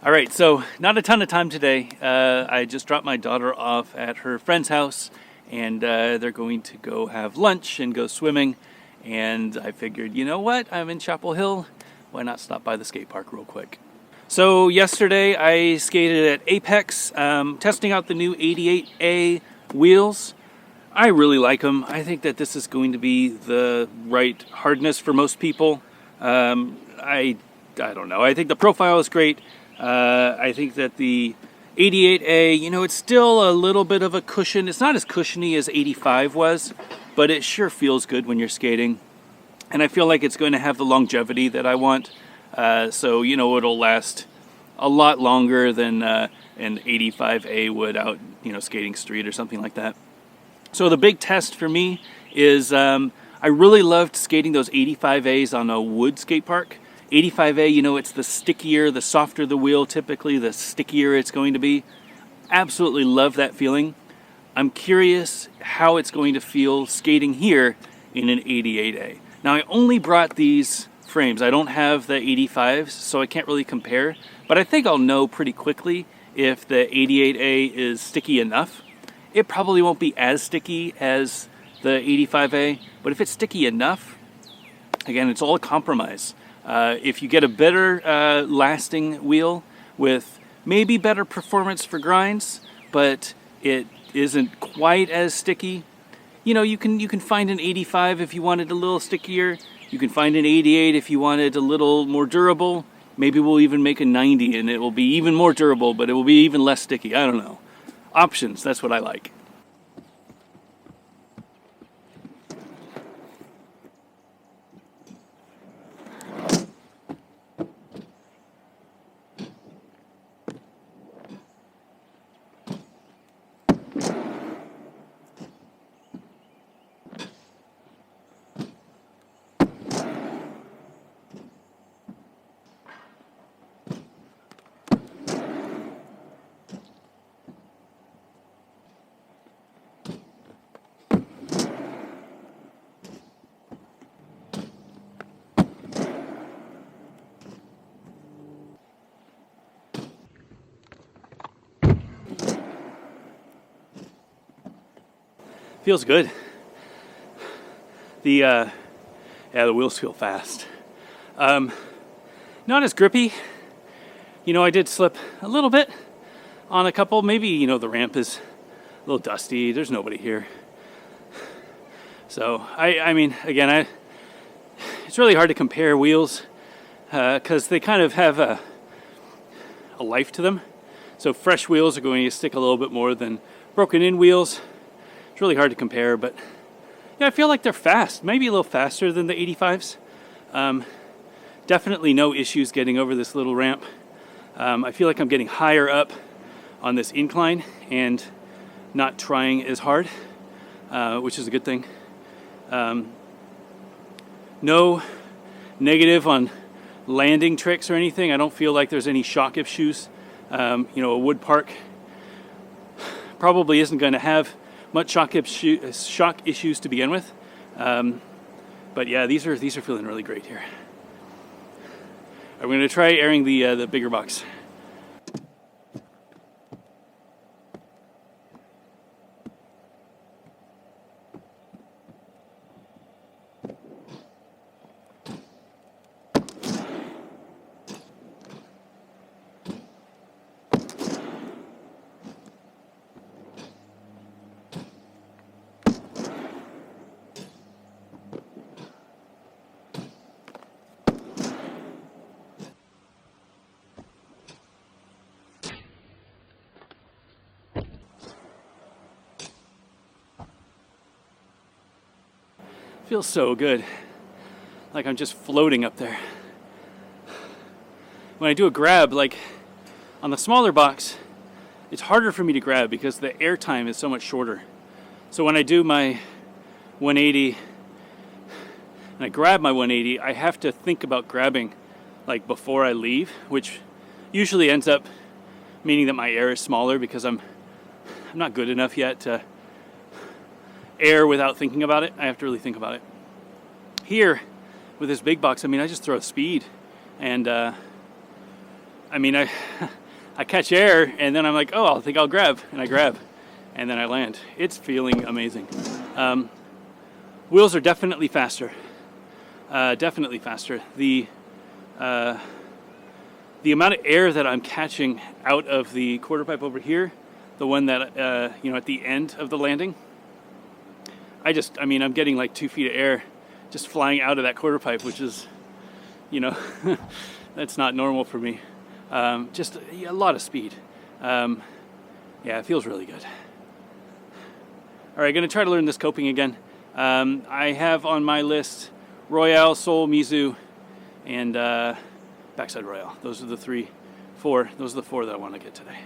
All right, so not a ton of time today. I just dropped my daughter off at her friend's house, and they're going to go have lunch and go swimming. And I figured, you know what? I'm in Chapel Hill. Why not stop by the skate park real quick? So yesterday I skated at Apex, testing out the new 88A wheels. I really like them. I think that this is going to be the right hardness for most people. I don't know. I think the profile is great. I think that the 88A, it's still a little bit of a cushion. It's not as cushiony as 85 was, but it sure feels good when you're skating. And I feel like it's going to have the longevity that I want. So, it'll last a lot longer than an 85A would out, skating street or something like that. So the big test for me is I really loved skating those 85As on a wood skate park. 85A, it's the stickier, the softer the wheel, typically the stickier it's going to be. Absolutely love that feeling. I'm curious how it's going to feel skating here in an 88A. Now I only brought these frames. I don't have the 85s, so I can't really compare, but I think I'll know pretty quickly if the 88A is sticky enough. It probably won't be as sticky as the 85A, but if it's sticky enough, again, it's all a compromise. If you get a better lasting wheel with maybe better performance for grinds, but it isn't quite as sticky, you can find an 85 if you want it a little stickier. You can find an 88 if you want it a little more durable. Maybe we'll even make a 90 and it will be even more durable, but it will be even less sticky. I don't know. Options, that's what I like. Feels good. The wheels feel fast. Not as grippy. I did slip a little bit on a couple. Maybe, the ramp is a little dusty. There's nobody here. So, I mean, again, it's really hard to compare wheels because they kind of have a life to them. So fresh wheels are going to stick a little bit more than broken in wheels. It's really hard to compare, but yeah, I feel like they're fast, maybe a little faster than the 85s. Definitely no issues getting over this little ramp. I feel like I'm getting higher up on this incline and not trying as hard, which is a good thing. No negative on landing tricks or anything. I don't feel like there's any shock issues. A wood park probably isn't going to have much shock issues to begin with, but yeah, these are feeling really great here. I'm going to try airing the bigger box. Feels so good, like I'm just floating up there. When I do a grab, like on the smaller box, it's harder for me to grab because the airtime is so much shorter. So when I do my 180 and I grab my 180, I have to think about grabbing like before I leave, which usually ends up meaning that my air is smaller because I'm not good enough yet to air without thinking about it. I have to really think about it. Here, with this big box, I mean, I just throw speed and I mean, I catch air and then I'm like, oh, I think I'll grab, and I grab, and then I land. It's feeling amazing. Wheels are definitely faster. Definitely faster. The amount of air that I'm catching out of the quarter pipe over here, the one that you know, at the end of the landing, I mean, I'm getting like 2 feet of air just flying out of that quarter pipe, which is, you know, that's not normal for me. Just a lot of speed. Yeah, it feels really good. All right, going to try to learn this coping again. I have on my list Royale, Soul, Mizu, and Backside Royale. Those are the four. Those are the four that I want to get today.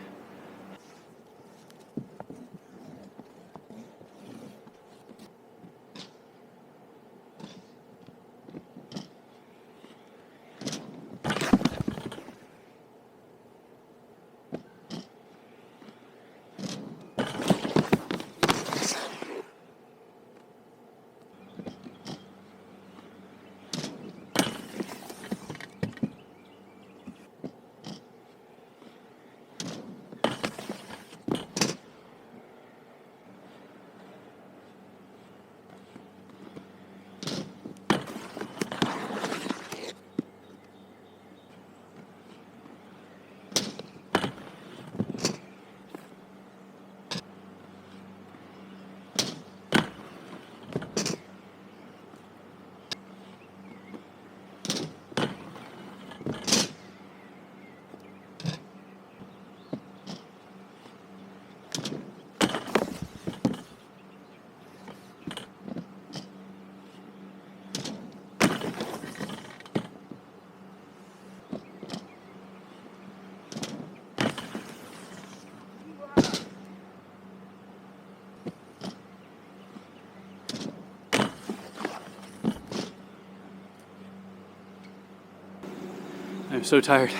I'm so tired.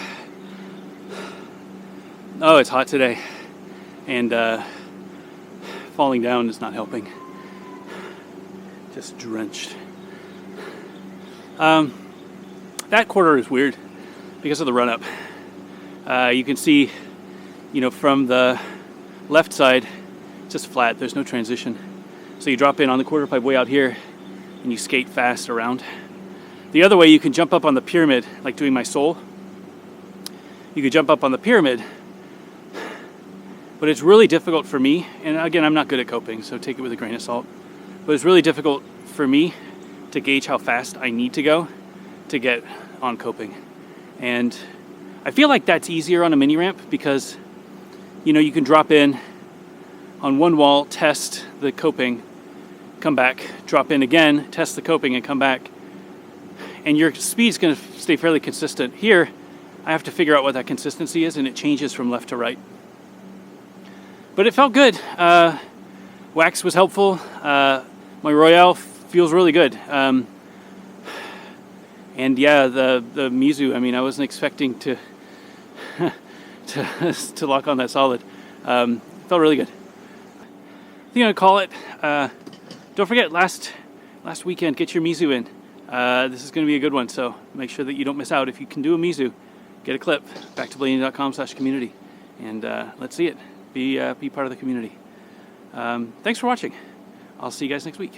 Oh, it's hot today, and falling down is not helping. Just drenched. That quarter is weird because of the run-up. You can see, you know, from the left side, just flat. There's no transition. So you drop in on the quarter pipe way out here, and you skate fast around. The other way, you can jump up on the pyramid, like doing my Soul. You could jump up on the pyramid, but it's really difficult for me, and again, I'm not good at coping, so take it with a grain of salt, but it's really difficult for me to gauge how fast I need to go to get on coping. And I feel like that's easier on a mini ramp because, you know, you can drop in on one wall, test the coping, come back, drop in again, test the coping, and come back. And your speed's going to stay fairly consistent. Here, I have to figure out what that consistency is, and it changes from left to right. But it felt good. Wax was helpful. My Royale feels really good. And yeah, the Mizu, I mean, I wasn't expecting to to lock on that solid. Felt really good. I think I'm going to call it. Don't forget, last weekend, get your Mizu in. This is going to be a good one, so make sure that you don't miss out. If you can do a Mizu, get a clip, backtoblading.com/community, and let's see it. Be part of the community. Thanks for watching. I'll see you guys next week.